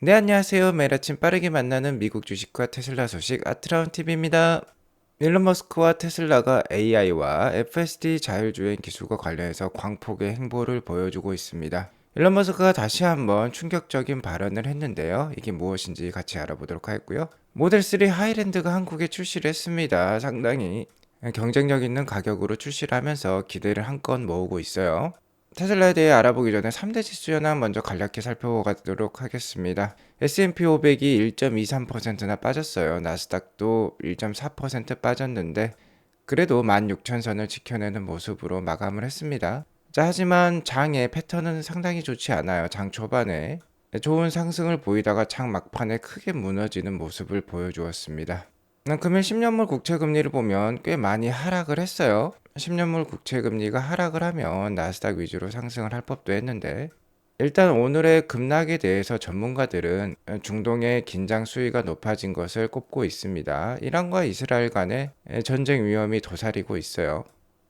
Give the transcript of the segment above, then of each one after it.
네, 안녕하세요. 매일 아침 빠르게 만나는 미국 주식과 테슬라 소식 아트라운TV입니다. 일론 머스크와 테슬라가 AI와 FSD 자율주행 기술과 관련해서 광폭의 행보를 보여주고 있습니다. 일론 머스크가 다시 한번 충격적인 발언을 했는데요. 이게 무엇인지 같이 알아보도록 하겠고요. 모델3 하이랜드가 한국에 출시를 했습니다. 상당히 경쟁력 있는 가격으로 출시를 하면서 기대를 한껏 모으고 있어요. 테슬라에 대해 알아보기 전에 3대 지수 현황 먼저 간략히 살펴보도록 하겠습니다. S&P 500이 1.23%나 빠졌어요. 나스닥도 1.4% 빠졌는데 그래도 16,000선을 지켜내는 모습으로 마감을 했습니다. 자, 하지만 장의 패턴은 상당히 좋지 않아요. 장 초반에 좋은 상승을 보이다가 장 막판에 크게 무너지는 모습을 보여주었습니다. 금일 10년물 국채금리를 보면 꽤 많이 하락을 했어요. 10년물 국채금리가 하락을 하면 나스닥 위주로 상승을 할 법도 했는데 일단 오늘의 급락에 대해서 전문가들은 중동의 긴장 수위가 높아진 것을 꼽고 있습니다. 이란과 이스라엘 간의 전쟁 위험이 도사리고 있어요.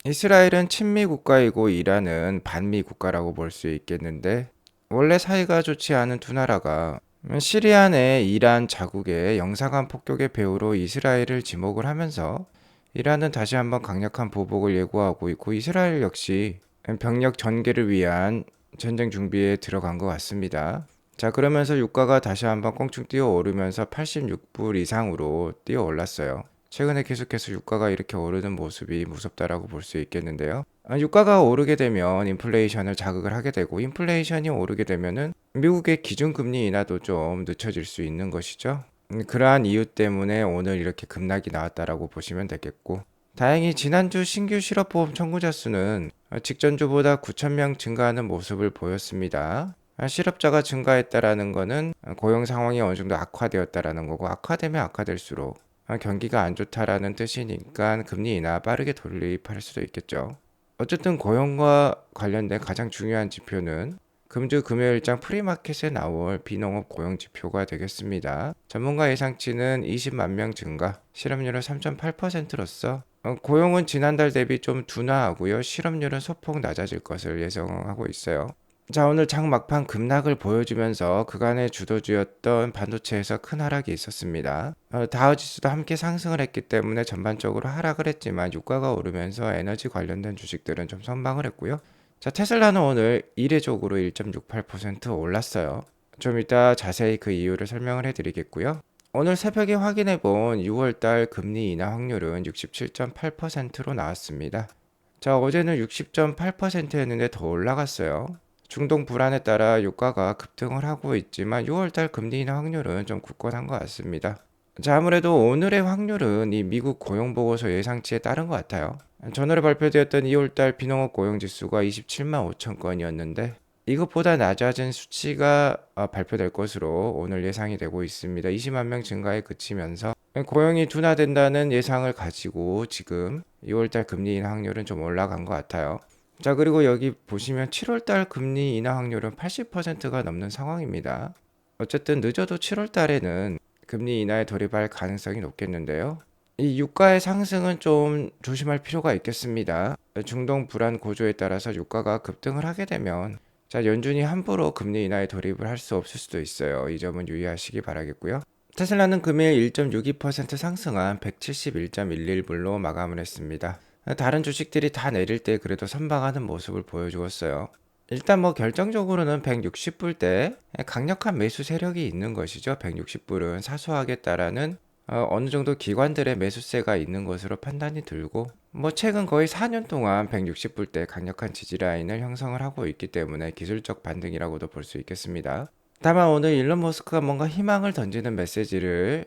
이스라엘은 친미 국가이고 이란은 반미 국가라고 볼 수 있겠는데 원래 사이가 좋지 않은 두 나라가 시리아 내 이란 자국의 영사관 폭격의 배후로 이스라엘을 지목을 하면서 이란은 다시 한번 강력한 보복을 예고하고 있고 이스라엘 역시 병력 전개를 위한 전쟁 준비에 들어간 것 같습니다. 자, 그러면서 유가가 다시 한번 껑충 뛰어 오르면서 86불 이상으로 뛰어 올랐어요. 최근에 계속해서 유가가 이렇게 오르는 모습이 무섭다라고 볼 수 있겠는데요. 유가가 오르게 되면 인플레이션을 자극을 하게 되고 인플레이션이 오르게 되면은 미국의 기준금리 인하도 좀 늦춰질 수 있는 것이죠. 그러한 이유 때문에 오늘 이렇게 급락이 나왔다라고 보시면 되겠고 다행히 지난주 신규 실업보험 청구자 수는 직전주보다 9,000명 증가하는 모습을 보였습니다. 실업자가 증가했다라는 것은 고용 상황이 어느 정도 악화되었다라는 거고 악화되면 악화될수록 경기가 안 좋다라는 뜻이니까 금리 인하 빠르게 돌입할 수도 있겠죠. 어쨌든 고용과 관련된 가장 중요한 지표는 금주 금요일장 프리마켓에 나올 비농업 고용 지표가 되겠습니다. 전문가 예상치는 20만 명 증가, 실업률은 3.8%로서 고용은 지난달 대비 좀 둔화하고요. 실업률은 소폭 낮아질 것을 예상하고 있어요. 자, 오늘 장 막판 급락을 보여주면서 그간의 주도주였던 반도체에서 큰 하락이 있었습니다. 다우지수도 함께 상승을 했기 때문에 전반적으로 하락을 했지만 유가가 오르면서 에너지 관련된 주식들은 좀 선방을 했고요. 자, 테슬라는 오늘 이례적으로 1.68% 올랐어요. 좀 이따 자세히 그 이유를 설명을 해드리겠고요. 오늘 새벽에 확인해본 6월달 금리 인하 확률은 67.8%로 나왔습니다. 자, 어제는 60.8%였는데 더 올라갔어요. 중동 불안에 따라 유가가 급등을 하고 있지만 6월달 금리 인하 확률은 좀 굳건한 것 같습니다. 자, 아무래도 오늘의 확률은 이 미국 고용보고서 예상치에 따른 것 같아요. 전월에 발표되었던 2월달 비농업 고용지수가 27만 5천 건이었는데 이것보다 낮아진 수치가 발표될 것으로 오늘 예상이 되고 있습니다. 20만 명 증가에 그치면서 고용이 둔화된다는 예상을 가지고 지금 2월달 금리 인하 확률은 좀 올라간 것 같아요. 자, 그리고 여기 보시면 7월달 금리 인하 확률은 80%가 넘는 상황입니다. 어쨌든 늦어도 7월달에는 금리 인하에 돌입할 가능성이 높겠는데요. 이 유가의 상승은 좀 조심할 필요가 있겠습니다. 중동 불안 고조에 따라서 유가가 급등을 하게 되면 자, 연준이 함부로 금리 인하에 돌입을 할 수 없을 수도 있어요. 이 점은 유의하시기 바라겠고요. 테슬라는 금일 1.62% 상승한 171.11불로 마감을 했습니다. 다른 주식들이 다 내릴 때 그래도 선방하는 모습을 보여주었어요. 일단 뭐 결정적으로는 160불대 강력한 매수 세력이 있는 것이죠. 160불은 사수하겠다라는 어느 정도 기관들의 매수세가 있는 것으로 판단이 들고 뭐 최근 거의 4년 동안 160불대 강력한 지지 라인을 형성을 하고 있기 때문에 기술적 반등이라고도 볼 수 있겠습니다. 다만 오늘 일론 머스크가 뭔가 희망을 던지는 메시지를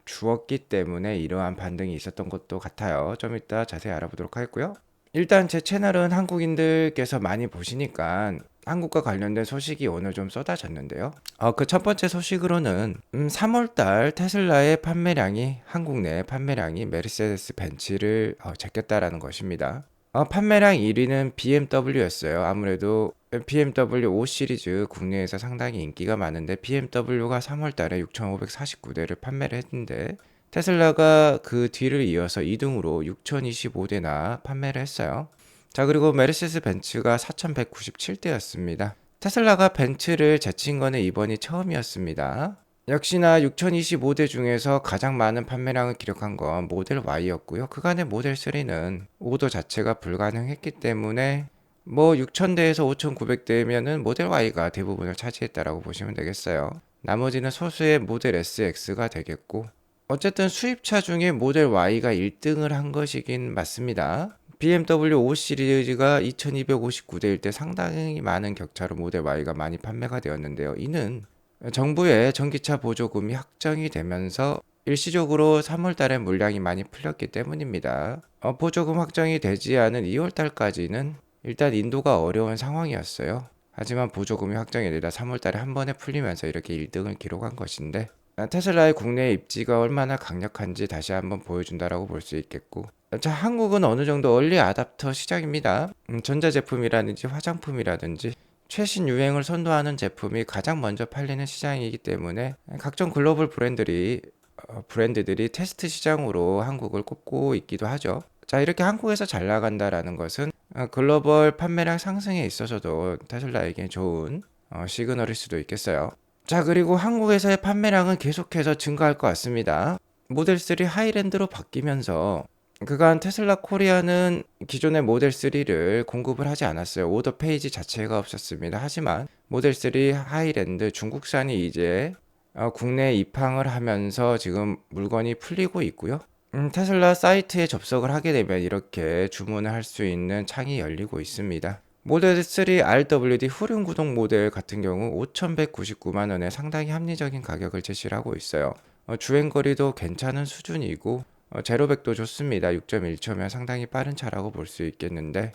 주었기 때문에 이러한 반등이 있었던 것도 같아요. 좀 이따 자세히 알아보도록 하겠고요. 일단 제 채널은 한국인들께서 많이 보시니까 한국과 관련된 소식이 오늘 좀 쏟아졌는데요. 그 첫 번째 소식으로는 3월달 테슬라의 판매량이 한국 내 판매량이 메르세데스 벤츠를 제꼈다라는 것입니다. 판매량 1위는 BMW였어요. 아무래도 BMW 5 시리즈 국내에서 상당히 인기가 많은데 BMW가 3월달에 6,549대를 판매를 했는데 테슬라가 그 뒤를 이어서 2등으로 6,025대나 판매를 했어요. 자, 그리고 메르세데스 벤츠가 4,197대였습니다. 테슬라가 벤츠를 제친 거는 이번이 처음이었습니다. 역시나 6025대 중에서 가장 많은 판매량을 기록한 건 모델 Y였고요. 그간의 모델 3는 오더 자체가 불가능했기 때문에 6000대에서 5900대면은 모델 Y가 대부분을 차지했다라고 보시면 되겠어요. 나머지는 소수의 모델 SX가 되겠고, 어쨌든 수입차 중에 모델 Y가 1등을 한 것이긴 맞습니다. BMW 5 시리즈가 2259대일 때 상당히 많은 격차로 모델 Y가 많이 판매가 되었는데요. 이는 정부의 전기차 보조금이 확정이 되면서 일시적으로 3월 달에 물량이 많이 풀렸기 때문입니다. 보조금 확정이 되지 않은 2월 달까지는 일단 인도가 어려운 상황이었어요. 하지만 보조금이 확정이 되다 3월 달에 한 번에 풀리면서 이렇게 1등을 기록한 것인데, 테슬라의 국내 입지가 얼마나 강력한지 다시 한번 보여준다라고 볼 수 있겠고, 자, 한국은 어느 정도 얼리 아답터 시장입니다. 전자제품이라든지 화장품이라든지 최신 유행을 선도하는 제품이 가장 먼저 팔리는 시장이기 때문에 각종 글로벌 브랜드들이 테스트 시장으로 한국을 꼽고 있기도 하죠. 자, 이렇게 한국에서 잘 나간다라는 것은 글로벌 판매량 상승에 있어서도 테슬라에게 좋은 시그널일 수도 있겠어요. 자, 그리고 한국에서의 판매량은 계속해서 증가할 것 같습니다. 모델 3 하이랜드로 바뀌면서 그간 테슬라 코리아는 기존의 모델 3를 공급을 하지 않았어요. 오더 페이지 자체가 없었습니다. 하지만 모델 3 하이랜드 중국산이 이제 국내에 입항을 하면서 지금 물건이 풀리고 있고요. 테슬라 사이트에 접속을 하게 되면 이렇게 주문을 할 수 있는 창이 열리고 있습니다. 모델 3 RWD 후륜 구동 모델 같은 경우 5,199만 원에 상당히 합리적인 가격을 제시를 하고 있어요. 주행거리도 괜찮은 수준이고 제로백도 좋습니다. 6.1초면 상당히 빠른 차라고 볼 수 있겠는데,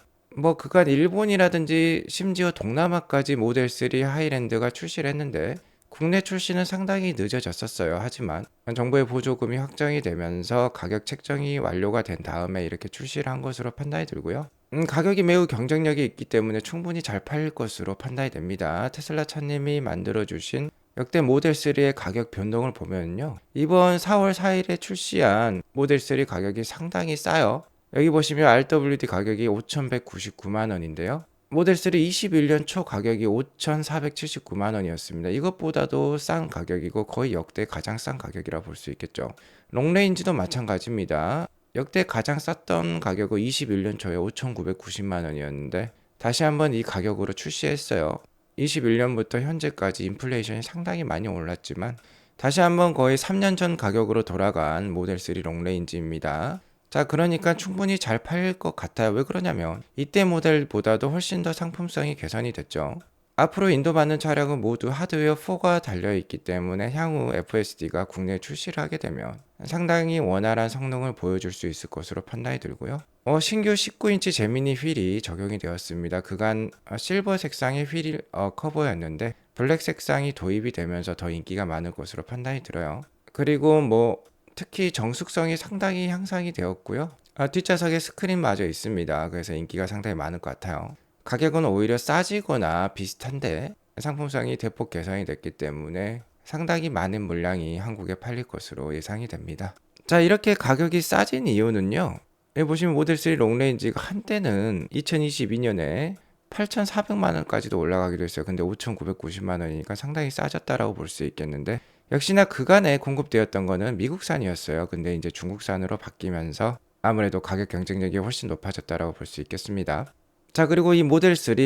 그간 일본이라든지 심지어 동남아까지 모델 3 하이랜드가 출시를 했는데 국내 출시는 상당히 늦어졌었어요. 하지만 정부의 보조금이 확정이 되면서 가격 책정이 완료가 된 다음에 이렇게 출시를 한 것으로 판단이 들고요. 가격이 매우 경쟁력이 있기 때문에 충분히 잘 팔릴 것으로 판단이 됩니다. 테슬라 차님이 만들어주신 역대 모델 3의 가격 변동을 보면요, 이번 4월 4일에 출시한 모델 3 가격이 상당히 싸요. 여기 보시면 RWD 가격이 5,199만 원인데요. 모델 3 21년 초 가격이 5,479만 원이었습니다. 이것보다도 싼 가격이고 거의 역대 가장 싼 가격이라 볼 수 있겠죠. 롱레인지도 마찬가지입니다. 역대 가장 쌌던 가격은 21년 초에 5,990만 원이었는데 다시 한번 이 가격으로 출시했어요. 21년부터 현재까지 인플레이션이 상당히 많이 올랐지만 다시 한번 거의 3년 전 가격으로 돌아간 모델 3 롱레인지입니다. 자, 그러니까 충분히 잘 팔릴 것 같아요. 왜 그러냐면 이때 모델보다도 훨씬 더 상품성이 개선이 됐죠. 앞으로 인도받는 차량은 모두 하드웨어 4가 달려있기 때문에 향후 FSD가 국내에 출시를 하게 되면 상당히 원활한 성능을 보여줄 수 있을 것으로 판단이 들고요. 신규 19인치 제미니 휠이 적용이 되었습니다. 그간 실버 색상의 휠 커버였는데 블랙 색상이 도입이 되면서 더 인기가 많을 것으로 판단이 들어요. 그리고 특히 정숙성이 상당히 향상이 되었고요. 뒷좌석에 스크린마저 있습니다. 그래서 인기가 상당히 많을 것 같아요. 가격은 오히려 싸지거나 비슷한데 상품성이 대폭 개선이 됐기 때문에 상당히 많은 물량이 한국에 팔릴 것으로 예상이 됩니다. 자, 이렇게 가격이 싸진 이유는요, 여기 보시면 모델 3 롱레인지가 한때는 2022년에 8,400만 원까지도 올라가기도 했어요. 근데 5,990만 원이니까 상당히 싸졌다라고 볼 수 있겠는데, 역시나 그간에 공급되었던 거는 미국산이었어요. 근데 이제 중국산으로 바뀌면서 아무래도 가격 경쟁력이 훨씬 높아졌다라고 볼 수 있겠습니다. 자, 그리고 이 모델 3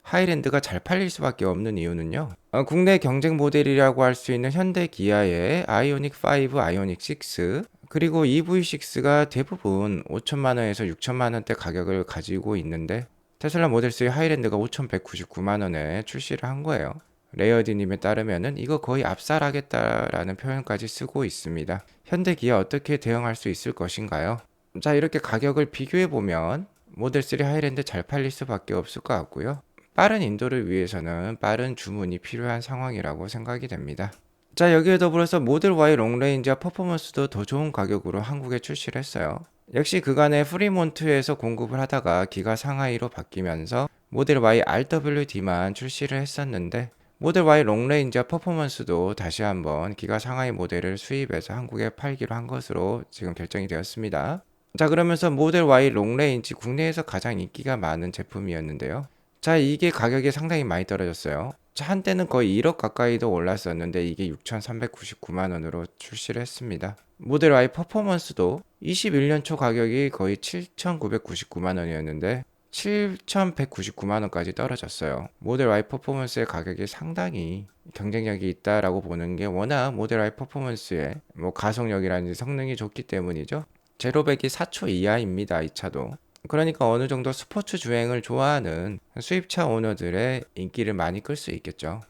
하이랜드가 잘 팔릴 수밖에 없는 이유는요, 국내 경쟁 모델이라고 할 수 있는 현대 기아의 아이오닉 5, 아이오닉 6, 그리고 EV6가 대부분 5천만 원에서 6천만 원대 가격을 가지고 있는데 테슬라 모델 3 하이랜드가 5,199만 원에 출시를 한 거예요. 레이어디님에 따르면은 이거 거의 압살하겠다라는 표현까지 쓰고 있습니다. 현대 기아 어떻게 대응할 수 있을 것인가요? 자, 이렇게 가격을 비교해 보면 모델 3 하이랜드 잘 팔릴 수밖에 없을 것 같고요. 빠른 인도를 위해서는 빠른 주문이 필요한 상황이라고 생각이 됩니다. 자, 여기에 더불어서 모델 Y 롱레인지와 퍼포먼스도 더 좋은 가격으로 한국에 출시를 했어요. 역시 그간에 프리몬트에서 공급을 하다가 기가 상하이로 바뀌면서 모델 Y RWD만 출시를 했었는데 모델 Y 롱레인지와 퍼포먼스도 다시 한번 기가 상하이 모델을 수입해서 한국에 팔기로 한 것으로 지금 결정이 되었습니다. 자, 그러면서 모델 Y 롱레인지 국내에서 가장 인기가 많은 제품이었는데요. 자, 이게 가격이 상당히 많이 떨어졌어요. 자, 한때는 거의 1억 가까이도 올랐었는데 이게 6,399만 원으로 출시를 했습니다. 모델 Y 퍼포먼스도 21년 초 가격이 거의 7,999만 원이었는데 7,199만 원까지 떨어졌어요. 모델 Y 퍼포먼스의 가격이 상당히 경쟁력이 있다라고 보는 게 워낙 모델 Y 퍼포먼스의 뭐 가속력이라든지 성능이 좋기 때문이죠. 제로백이 4초 이하입니다. 이 차도. 그러니까 어느 정도 스포츠 주행을 좋아하는 수입차 오너들의 인기를 많이 끌 수 있겠죠.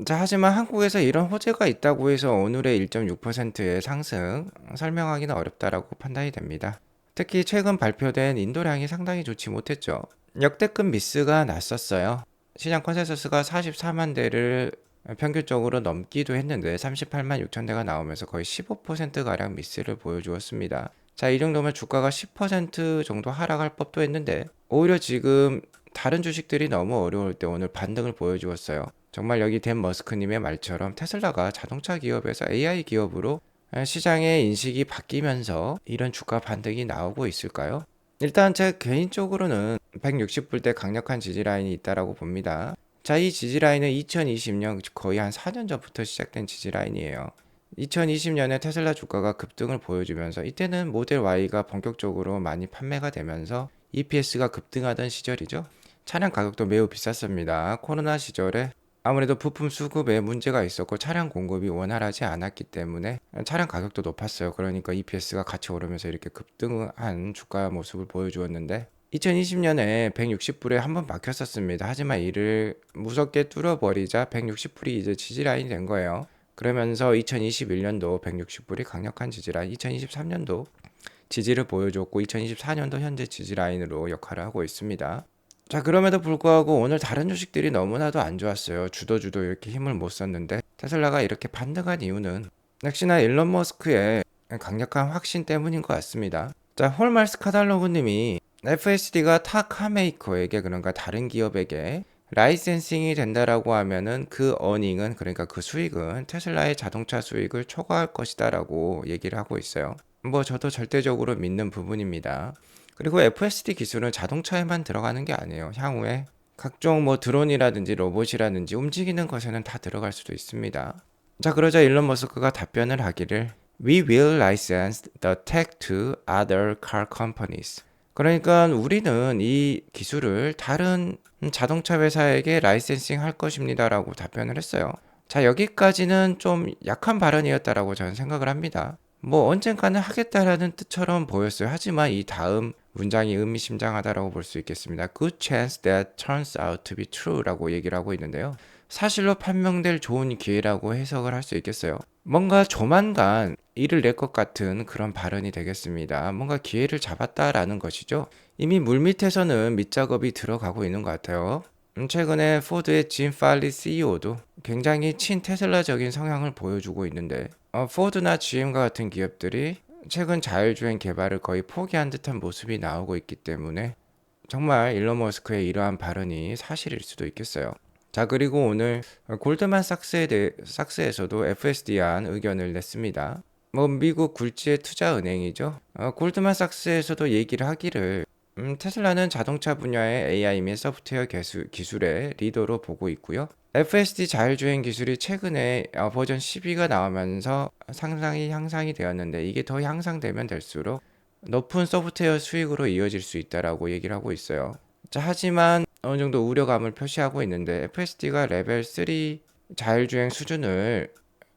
자, 하지만 한국에서 이런 호재가 있다고 해서 오늘의 1.6%의 상승 설명하기는 어렵다라고 판단이 됩니다. 특히 최근 발표된 인도량이 상당히 좋지 못했죠. 역대급 미스가 났었어요. 시장 컨센서스가 44만 대를 평균적으로 넘기도 했는데 38만 6천 대가 나오면서 거의 15%가량 미스를 보여주었습니다. 자, 이 정도면 주가가 10% 정도 하락할 법도 했는데 오히려 지금 다른 주식들이 너무 어려울 때 오늘 반등을 보여주었어요. 정말 여기 댄 머스크님의 말처럼 테슬라가 자동차 기업에서 AI 기업으로 시장의 인식이 바뀌면서 이런 주가 반등이 나오고 있을까요? 일단 제 개인적으로는 160불대 강력한 지지라인이 있다라고 봅니다. 자, 이 지지라인은 2020년 거의 한 4년 전부터 시작된 지지라인이에요. 2020년에 테슬라 주가가 급등을 보여주면서 이때는 모델 Y가 본격적으로 많이 판매가 되면서 EPS가 급등하던 시절이죠. 차량 가격도 매우 비쌌습니다. 코로나 시절에 아무래도 부품 수급에 문제가 있었고 차량 공급이 원활하지 않았기 때문에 차량 가격도 높았어요. 그러니까 EPS가 같이 오르면서 이렇게 급등한 주가 모습을 보여주었는데 2020년에 160불에 한번 막혔었습니다. 하지만 이를 무섭게 뚫어버리자 160불이 이제 지지라인이 된 거예요. 그러면서 2021년도 160불이 강력한 지지라인, 2023년도 지지를 보여줬고 2024년도 현재 지지라인으로 역할을 하고 있습니다. 자, 그럼에도 불구하고 오늘 다른 주식들이 너무나도 안 좋았어요. 주도주도 이렇게 힘을 못 썼는데 테슬라가 이렇게 반등한 이유는 역시나 일론 머스크의 강력한 확신 때문인 것 같습니다. 자, 홀말스 카달로그님이 FSD가 타 카메이커에게 그런가 다른 기업에게 라이센싱이 된다라고 하면은 그 어닝은 그러니까 그 수익은 테슬라의 자동차 수익을 초과할 것이다라고 얘기를 하고 있어요. 뭐 저도 절대적으로 믿는 부분입니다. 그리고 FSD 기술은 자동차에만 들어가는 게 아니에요. 향후에 각종 뭐 드론이라든지 로봇이라든지 움직이는 것에는 다 들어갈 수도 있습니다. 자, 그러자 일론 머스크가 답변을 하기를 We will license the tech to other car companies. 그러니까 우리는 이 기술을 다른 자동차 회사에게 라이센싱 할 것입니다라고 답변을 했어요. 자, 여기까지는 좀 약한 발언이었다라고 저는 생각을 합니다. 뭐 언젠가는 하겠다라는 뜻처럼 보였어요. 하지만 이 다음 문장이 의미심장하다라고 볼 수 있겠습니다. Good chance that turns out to be true라고 얘기를 하고 있는데요. 사실로 판명될 좋은 기회라고 해석을 할 수 있겠어요. 뭔가 조만간 일을 낼 것 같은 그런 발언이 되겠습니다. 뭔가 기회를 잡았다라는 것이죠. 이미 물밑에서는 밑작업이 들어가고 있는 것 같아요. 최근에 포드의 짐 팔리 CEO도 굉장히 친테슬라적인 성향을 보여주고 있는데 포드나 GM과 같은 기업들이 최근 자율주행 개발을 거의 포기한 듯한 모습이 나오고 있기 때문에 정말 일론 머스크의 이러한 발언이 사실일 수도 있겠어요. 자, 그리고 오늘 골드만삭스에서도 FSD한 의견을 냈습니다. 뭐 미국 굴지의 투자은행이죠. 골드만삭스에서도 얘기를 하기를 테슬라는 자동차 분야의 AI 및 소프트웨어 기술의 리더로 보고 있고요. FSD 자율주행 기술이 최근에 버전 12가 나오면서 상당히 향상이 되었는데 이게 더 향상되면 될수록 높은 소프트웨어 수익으로 이어질 수 있다라고 얘기를 하고 있어요. 자, 하지만 어느 정도 우려감을 표시하고 있는데 FSD가 레벨 3 자율주행 수준을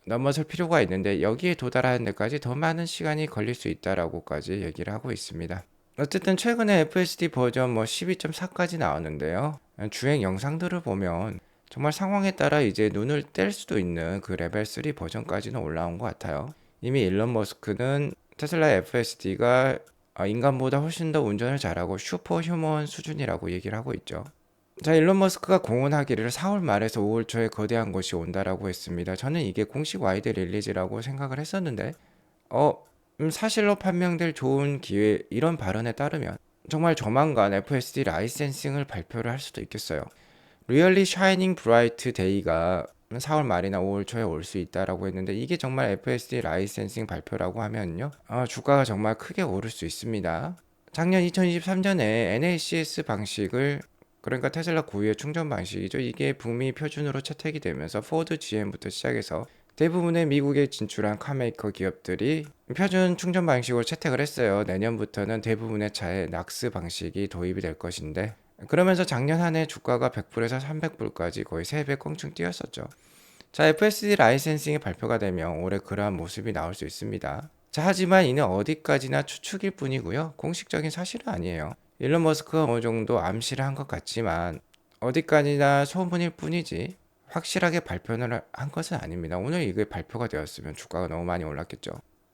넘어설 필요가 있는데 여기에 도달하는 데까지 더 많은 시간이 걸릴 수 있다라고까지 얘기를 하고 있습니다. 어쨌든 최근에 FSD 버전 12.4까지 나왔는데요. 주행 영상들을 보면 정말 상황에 따라 이제 눈을 뗄 수도 있는 그 레벨 3 버전까지는 올라온 것 같아요. 이미 일론 머스크는 테슬라 FSD가 인간보다 훨씬 더 운전을 잘하고 슈퍼 휴먼 수준이라고 얘기를 하고 있죠. 자, 일론 머스크가 공언하기를 4월 말에서 5월 초에 거대한 것이 온다라고 했습니다. 저는 이게 공식 와이드 릴리즈라고 생각을 했었는데 사실로 판명될 좋은 기회 이런 발언에 따르면 정말 조만간 FSD 라이센싱을 발표를 할 수도 있겠어요. Really Shining Bright Day가 4월 말이나 5월 초에 올 수 있다라고 했는데 이게 정말 FSD 라이센싱 발표라고 하면요. 주가가 정말 크게 오를 수 있습니다. 작년 2023년에 NACS 방식을 그러니까 테슬라 고유의 충전 방식이죠. 이게 북미 표준으로 채택이 되면서 포드, GM부터 시작해서 대부분의 미국에 진출한 카메이커 기업들이 표준 충전 방식으로 채택을 했어요. 내년부터는 대부분의 차에 낙스 방식이 도입이 될 것인데, 그러면서 작년 한 해 주가가 100불에서 300불까지 거의 3배 껑충 뛰었었죠. 자, FSD 라이센싱이 발표가 되면 올해 그러한 모습이 나올 수 있습니다. 자, 하지만 이는 어디까지나 추측일 뿐이고요. 공식적인 사실은 아니에요. 일론 머스크가 어느 정도 암시를 한 것 같지만 어디까지나 소문일 뿐이지 확실하게 발표를 한 것은 아닙니다. 오늘 이게 발표가 되었으면 주가가 너무 많이 올랐겠죠.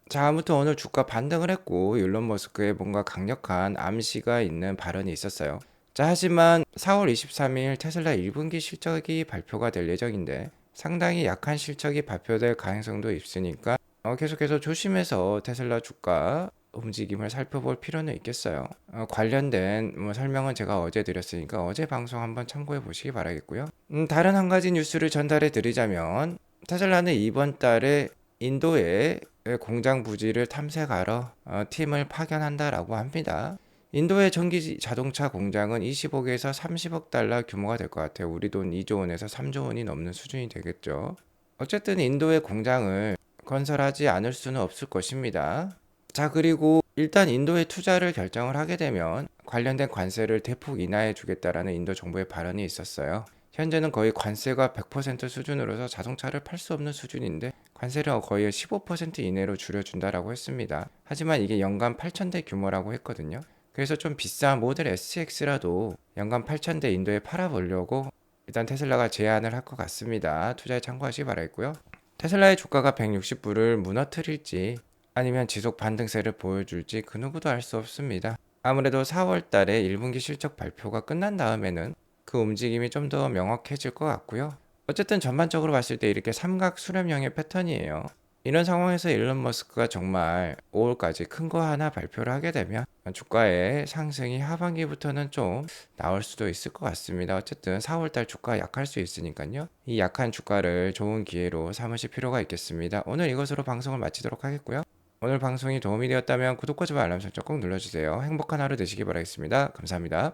자, 아무튼 오늘 주가 반등을 했고 일론 머스크의 뭔가 강력한 암시가 있는 발언이 있었어요. 자, 하지만 4월 23일 테슬라 1분기 실적이 발표가 될 예정인데 상당히 약한 실적이 발표될 가능성도 있으니까 계속해서 조심해서 테슬라 주가 움직임을 살펴볼 필요는 있겠어요. 관련된 설명은 제가 어제 드렸으니까 어제 방송 한번 참고해 보시기 바라겠고요. 다른 한 가지 뉴스를 전달해 드리자면 테슬라는 이번 달에 인도에 공장 부지를 탐색하러 팀을 파견한다라고 합니다. 인도의 전기 자동차 공장은 25개에서 30억 달러 규모가 될 것 같아요. 우리 돈 2조 원에서 3조 원이 넘는 수준이 되겠죠. 어쨌든 인도의 공장을 건설하지 않을 수는 없을 것입니다. 자, 그리고 일단 인도에 투자를 결정을 하게 되면 관련된 관세를 대폭 인하해 주겠다라는 인도 정부의 발언이 있었어요. 현재는 거의 관세가 100% 수준으로서 자동차를 팔 수 없는 수준인데 관세를 거의 15% 이내로 줄여준다라고 했습니다. 하지만 이게 연간 8,000대 규모라고 했거든요. 그래서 좀 비싼 모델 SX라도 연간 8,000대 인도에 팔아보려고 일단 테슬라가 제안을 할 것 같습니다. 투자에 참고하시기 바라겠고요. 테슬라의 주가가 160불을 무너뜨릴지 아니면 지속 반등세를 보여줄지 그 누구도 알 수 없습니다. 아무래도 4월 달에 1분기 실적 발표가 끝난 다음에는 그 움직임이 좀 더 명확해질 것 같고요. 어쨌든 전반적으로 봤을 때 이렇게 삼각 수렴형의 패턴이에요. 이런 상황에서 일론 머스크가 정말 5월까지 큰 거 하나 발표를 하게 되면 주가의 상승이 하반기부터는 좀 나올 수도 있을 것 같습니다. 어쨌든 4월달 주가 약할 수 있으니까요. 이 약한 주가를 좋은 기회로 삼으실 필요가 있겠습니다. 오늘 이것으로 방송을 마치도록 하겠고요. 오늘 방송이 도움이 되었다면 구독과 좋아요 알람 설정 꼭 눌러주세요. 행복한 하루 되시기 바라겠습니다. 감사합니다.